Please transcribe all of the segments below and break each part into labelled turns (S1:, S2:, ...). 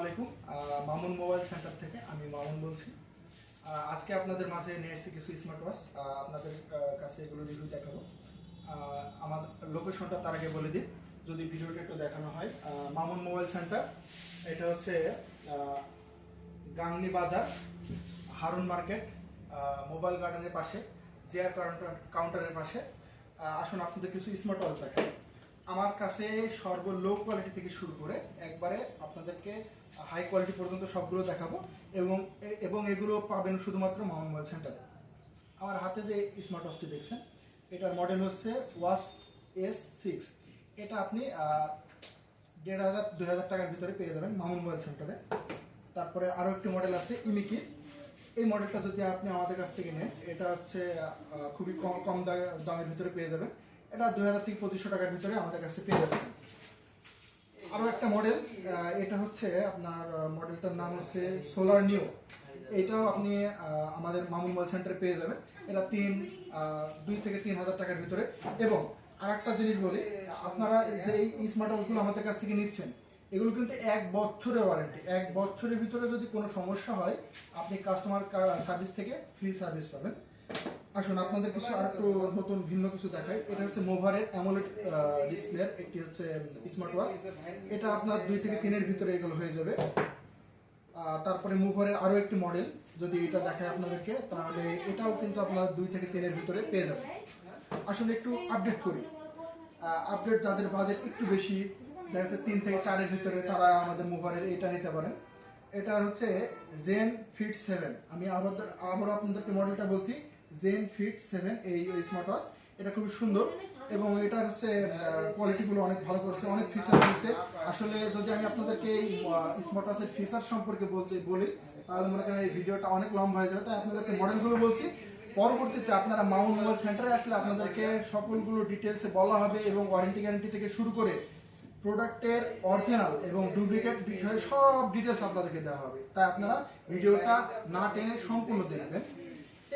S1: আলাইকুম। Mamun mobile centre থেকে আমি মামুন বলছি। আজকে আপনাদের মাঝে নিয়ে এসেছি কিছু স্মার্ট ওয়াচ, আপনাদের কাছে এগুলো রিভিউ দেখাবো। আমার লোকেশনটা তার আগে বলে দিই, যদি ভিডিওটা একটু দেখানো হয়। মামুন মোবাইল সেন্টার, এটা হচ্ছে গাংনী বাজার, হারুন মার্কেট, মোবাইল গার্ডেনের পাশে, জেয়ার কাউন্টারের পাশে। আসুন আপনাদের কিছু স্মার্ট ওয়াচ দেখাই। আমার কাছে সর্ব লো কোয়ালিটি থেকে শুরু করে একবারে আপনাদেরকে হাই কোয়ালিটি পর্যন্ত সবগুলো দেখাবো এবং এগুলো পাবেন শুধুমাত্র মামুন মোবাইল সেন্টারে। আমার হাতে যে স্মার্ট ওয়াচটি দেখছেন, এটার মডেল হচ্ছে ওয়াচ S6। এটা আপনি 1500-2000 টাকার ভিতরে পেয়ে যাবেন মামুন মোবাইল সেন্টারে। তারপরে আরও একটি মডেল আছে ইমিকি। এই মডেলটা যদি আপনি আমাদের কাছ থেকে নেন, এটা হচ্ছে খুবই কম দামের ভিতরে পেয়ে যাবেন। এটা 2000 থেকে 2500 টাকার ভিতরে আমাদের কাছে পেয়ে যাচ্ছে। আরও একটা মডেল, এটা হচ্ছে আপনার মডেলটার নাম হচ্ছে সোলার নিও। এটাও আপনি আমাদের মামুন মোবাইল সেন্টারে পেয়ে যাবেন। এটা 2 থেকে 3000 টাকার ভিতরে। এবং আর একটা জিনিস বলি, আপনারা যে এই স্মার্ট ওয়াচগুলো আমাদের কাছ থেকে নিচ্ছেন, এগুলো কিন্তু 1 বছরের ওয়ারেন্টি। 1 বছরের ভিতরে যদি কোনো সমস্যা হয়, আপনি কাস্টমার সার্ভিস থেকে ফ্রি সার্ভিস পাবেন। আসুন আপনাদের কিছু আর একটু নতুন ভিন্ন কিছু দেখাই। এটা হচ্ছে মোভারের অ্যামোলেড ডিসপ্লের একটি হচ্ছে স্মার্ট ওয়াচ। এটা আপনার 2 থেকে 3 এর ভিতরে এগুলো হয়ে যাবে। তারপরে মুভারের আরও একটি মডেল যদি এটা দেখায় আপনাদেরকে, তাহলে এটাও কিন্তু আপনার 2 থেকে 3 এর ভিতরে পেয়ে যাবেন। আসলে একটু আপডেট করি। আপডেট যাদের বাজেট একটু বেশি, দেখা যাচ্ছে 3 থেকে 4 এর ভিতরে, তারা আমাদের মুভারের এটা নিতে পারেন। এটা হচ্ছে জেন ফিট 7। আমি আবার আপনাদেরকে মডেলটা বলছি, জেন ফিট 7 এই স্মার্ট ওয়াচ। এটা খুবই সুন্দর এবং এটার হচ্ছে কোয়ালিটিগুলো অনেক ভালো করছে, অনেক ফিচার রয়েছে। আসলে যদি আমি আপনাদেরকে এই স্মার্ট ওয়াচের ফিচার সম্পর্কে বলি, তাহলে মনে করেন এই ভিডিওটা অনেক লম্বা হয়ে যাবে। তাই আপনাদেরকে মডেলগুলো বলছি, পরবর্তীতে আপনারা মামুন মোবাইল সেন্টারে আসলে আপনাদেরকে সকলগুলো ডিটেলসে বলা হবে এবং ওয়ারেন্টি গ্যারান্টি থেকে শুরু করে প্রোডাক্টের অরিজিনাল এবং ডুপ্লিকেট বিষয়ে সব ডিটেলস আপনাদেরকে দেওয়া হবে। তাই আপনারা ভিডিওটা না টেনে সম্পূর্ণ দেখবেন।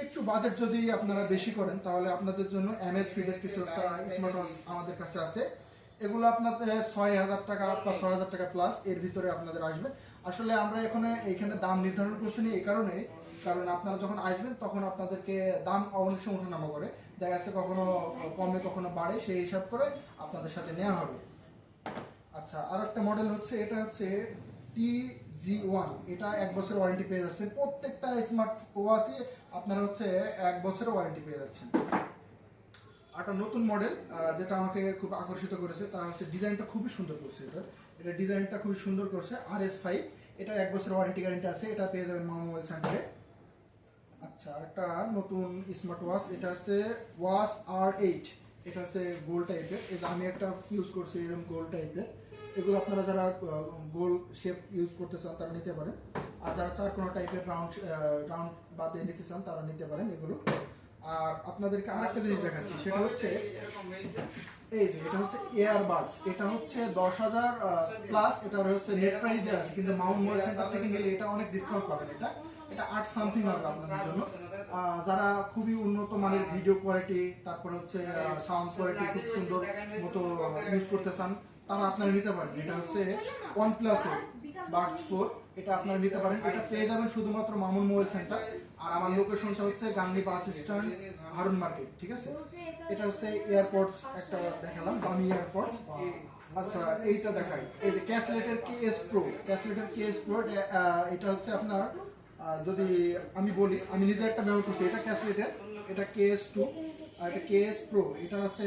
S1: একটু বাজেট যদি আপনারা বেশি করেন, তাহলে আপনাদের জন্য MS ফিডের কিছু একটা স্মার্ট ওয়াচ আমাদের কাছে আছে। এগুলো আপনাদের 6000 টাকা বা 6000 টাকা প্লাস এর ভিতরে আপনাদের আসবে। আসলে আমরা এইখানে দাম নির্ধারণ করছি না এই কারণে, কারণ আপনারা যখন আসবেন তখন আপনাদেরকে দাম অনেক সময় ওঠানামা করে, দেখা যাচ্ছে কখনো কমে কখনো বাড়ে, সেই হিসাব করে আপনাদের সাথে নেওয়া হবে। আচ্ছা, আর একটা মডেল হচ্ছে, এটা হচ্ছে TG1। এটা 1 বছরের ওয়ারেন্টি পেয়ে যাচ্ছেন। প্রত্যেকটা স্মার্ট ওয়াচে আপনারা হচ্ছে 1 বছরের ওয়ারেন্টি পেয়ে যাচ্ছেন। একটা নতুন মডেল যেটা আমাকে খুব আকর্ষিত করেছে, তা হচ্ছে ডিজাইনটা খুবই সুন্দর করছে। এটা ডিজাইনটা খুবই সুন্দর করছে। RS5, এটা 1 বছরের ওয়ারেন্টি গ্যারান্টি আছে। এটা পেয়ে যাবেন মামুন মোবাইল সেন্টারে। আচ্ছা, আরেকটা নতুন স্মার্ট ওয়াচ, এটা হচ্ছে ওয়াচ R8। এটা হচ্ছে গোল টাইপের। এটা আমি একটা ইউজ করছি, এরকম গোল টাইপের। এগুলো আপনারা যারা গোল শেপ ইউজ করতে চান তারা নিতে পারেন, আর যারা চারকোনা টাইপের রাউন্ড বাদে নিতে চান তারা নিতে পারেন এগুলো। আর আপনাদেরকে আরেকটা জিনিস দেখাচ্ছি, সেটা হচ্ছে এই যে এটা হচ্ছে এয়ারবাডস। এটা হচ্ছে 10,000 প্লাস। এটার হচ্ছে নেট প্রাইস দেওয়া আছে, কিন্তু মামুন মোবাইল সেন্টার থেকে নিলে এটা অনেক ডিসকাউন্ট পাবেন। এটা 8 সামথিং হবে আপনাদের জন্য। যারা খুবই উন্নত মানের ভিডিও কোয়ালিটি, তারপরে হচ্ছে সাউন্ড কোয়ালিটি খুব সুন্দর মতো ইউজ করতে চান, তারা আপনারা নিতে পারেন। এটা হচ্ছে OnePlus বাডস 4। এটা আপনারা নিতে পারেন। এটা পেয়ে যাবেন শুধুমাত্র মামুন মোবাইল সেন্টার। আর আমার লোকেশনটা হচ্ছে Gangni bus stand, Harun market, ঠিক আছে? এটা হচ্ছে এয়ারপোর্টস একটা দেখালাম, দামি এয়ারপোর্টস। আচ্ছা, এইটা দেখাই, এই যে ক্যাসলেটের KS Pro। ক্যাসলেটের KS Pro এটা হচ্ছে আপনার যদি আমি বলি, আমি নিজে একটা ব্যবহার করছি। এটা ক্যাসলেটের, এটা KS2 আর এটা KS Pro। এটা হচ্ছে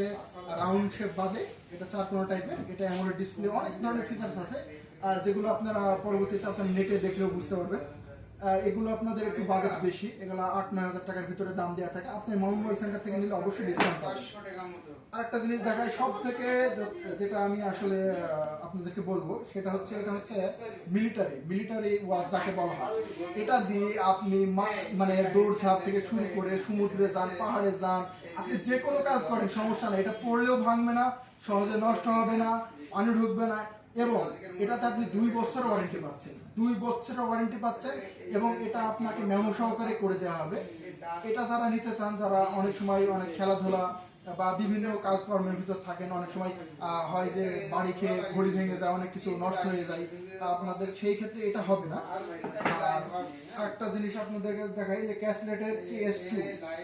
S1: রাউন্ড শেপ বাদে, এটা চারকোনা টাইপের। এটা অ্যামোলেড ডিসপ্লে, অনেক ধরনের ফিচার্স আছে যেগুলো আপনারা পরবর্তীতে আপনার নেটে দেখলেও বুঝতে পারবেন। এগুলো আপনাদের একটু বাজেট বেশি, এগুলো 8-9 হাজার টাকার ভিতরে দাম দেওয়া থাকে। আপনি মামুন মোবাইল সেন্টার থেকে নিলে অবশ্যই ডিসকাউন্ট পাবেন। আরেকটা জিনিস দেখায়, সব থেকে যেটা আমি আসলে আপনাদেরকে বলবো, সেটা হচ্ছে এটা হচ্ছে মিলিটারি ওয়াচ যাকে বলা হয়। এটা দিয়ে আপনি মানে দৌড়ঝাঁপ থেকে শুরু করে সমুদ্রে যান, পাহাড়ে যান, আপনি যে কোনো কাজ করেন সমস্যা নেই। এটা পড়লেও ভাঙবে না, সহজে নষ্ট হবে না, পানি ঢুকবে না। এবং এটাতে আপনি 2 বছরের ওয়ারেন্টি পাচ্ছেন। 2 বছরের ওয়ারেন্টি পাচ্ছেন এবং এটা আপনাকে মেমো সহকারে করে দেওয়া হবে। এটা যারা নিতে চান, যারা অনেক সময় অনেক খেলাধুলা বা বিভিন্ন কাজকর্মের ভিতর থাকেন, অনেক সময় হয় যে বাড়ি খেয়ে ঘড়ি ভেঙে যায়, অনেক কিছু নষ্ট হয়ে যায়, আপনাদের সেই ক্ষেত্রে এটা হবে না। আর একটা জিনিস আপনাদেরকে দেখাই যে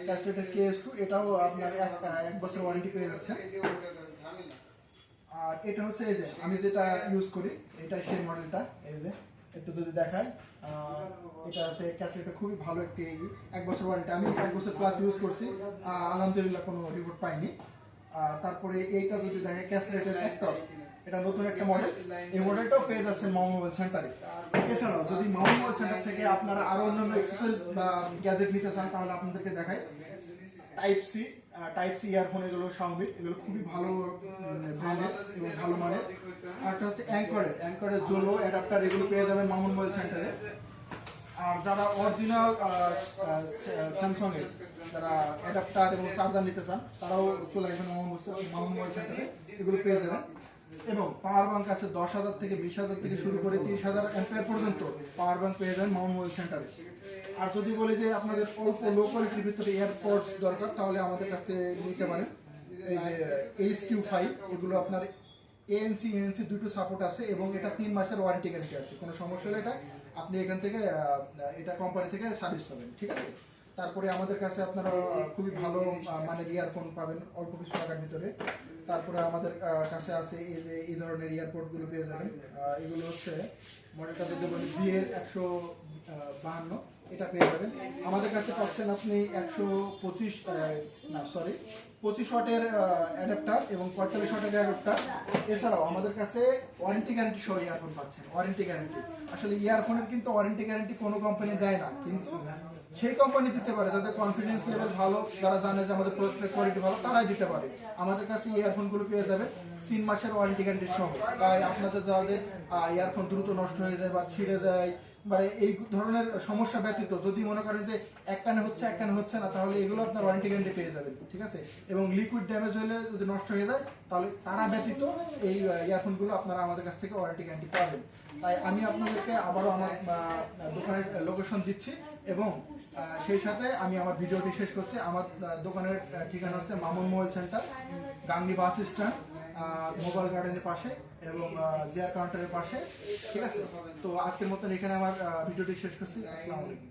S1: ক্যাসলেটের KS2 এটাও আপনার এক বছর ওয়ারেন্টি পেয়ে যাচ্ছে। আর এটা হচ্ছে এই যে আমি যেটা ইউজ করি এটা সেই মডেলটা, এই যে একটু যদি দেখাই, এটা আছে ক্যাসলেটের খুবই ভালো একটি 1 বছর ওয়ারেন্টি। আমি 1 বছর প্লাস ইউজ করছি, আলহামদুলিল্লাহ কোনো রিপোর্ট পাইনি। তারপরে এইটা যদি দেখে ক্যাসলেটের একটা, এটা নতুন একটা মডেল, এই মডেলটাও পেয়ে যাচ্ছেন মামুন মোবাইল সেন্টারে। এছাড়াও যদি মামুন মোবাইল সেন্টার থেকে আপনারা আরো অন্যান্য এক্সেসরিজ বা গ্যাজেট নিতে চান তাহলে আপনাদেরকে দেখাই টাইপ সি ইয়ারফোন, এগুলো সাউন্ড, এগুলো খুবই ভালো ব্র্যান্ডের এবং ভালো মানের। আরটা হচ্ছে অ্যাঙ্করের জোলো অ্যাডাপ্টার, এগুলো পেয়ে যাবেন মামুন মোবাইল সেন্টারে। আর যারা অরিজিনাল স্যামসাং এর যারা অ্যাডাপ্টার এবং চার্জার নিতে চান তারাও চলে আসবেন মামুন মোবাইল সেন্টারে, এগুলো পেয়ে যাবেন। এবং পাওয়ার ব্যাংক আছে 10,000 থেকে 20,000 থেকে শুরু করে 30,000 অ্যাম্পিয়ার পর্যন্ত পাওয়ার ব্যাংক পেয়ে যাবেন মামুন মোবাইল সেন্টারে। আর যদি বলি যে আপনাদের অল্প লো কোয়ালিটির ভিতরে এয়ারপডস দরকার তাহলে আমাদের কাছ থেকে নিতে পারেন। এই যে HQ5, এগুলো আপনার ANC দুটো সাপোর্ট আছে এবং এটা 3 মাসের ওয়ারেন্টি গ্যারান্টি আছে। কোনো সমস্যা হলে এটা আপনি এখান থেকে এটা কোম্পানি থেকে সার্ভিস পাবেন, ঠিক আছে। তারপরে আমাদের কাছে আপনারা খুবই ভালো মানের ইয়ারফোন পাবেন অল্প কিছু টাকার ভিতরে। তারপরে আমাদের কাছে আছে এই যে এই ধরনের ইয়ারপডগুলো পেয়ে যাবেন। এগুলো হচ্ছে মডেলটা যদি বলি BL 152, এটা পেয়ে যাবেন আমাদের কাছে। পাচ্ছেন আপনি 25 ওয়াটের অ্যাডাপ্টার এবং 45 ওয়াটের অ্যাডাপ্টার। এছাড়াও আমাদের কাছে ওয়ারেন্টি গ্যারান্টি সহ ইয়ারফোন পাচ্ছেন। ওয়ারেন্টি গ্যারান্টি আসলে ইয়ারফোনের কিন্তু ওয়ারেন্টি গ্যারান্টি কোনো কোম্পানি দেয় না, কিন্তু সেই কোম্পানি দিতে পারে যাদের কনফিডেন্স লেভেল ভালো, যারা জানে যে আমাদের প্রোডাক্টের কোয়ালিটি ভালো, তারাই দিতে পারে। আমাদের কাছে ইয়ারফোনগুলো পেয়ে যাবে 3 মাসের ওয়ারেন্টি গ্যারান্টি সহ। তাই আপনাদের যাদের ইয়ারফোন দ্রুত নষ্ট হয়ে যায় বা ছিঁড়ে যায় বা এই ধরনের সমস্যা ব্যতীত যদি মনে করেন যে এক কানে হচ্ছে না, তাহলে এগুলো আপনার ওয়ারেন্টি গ্যারান্টি পেয়ে যাবেন, ঠিক আছে। এবং লিকুইড ড্যামেজ হলে যদি নষ্ট হয়ে যায় তাহলে তারা ব্যতীত এই ইয়ারফোনগুলো আপনারা আমাদের কাছ থেকে ওয়ারেন্টি গ্যারান্টি পাবেন। তাই আমি আপনাদেরকে আবারও আমার দোকানের লোকেশন দিচ্ছি এবং সেই সাথে আমি আমার ভিডিওটি শেষ করছি। আমার দোকানের ঠিকানা হচ্ছে Mamun mobile centre, Gangni bus stand, mobile গার্ডেনের পাশে এবং জিআর কাউন্টারের পাশে, ঠিক আছে। তো আজকের মতন এখানে আমার ভিডিওটি শেষ করছি। আসসালামু আলাইকুম।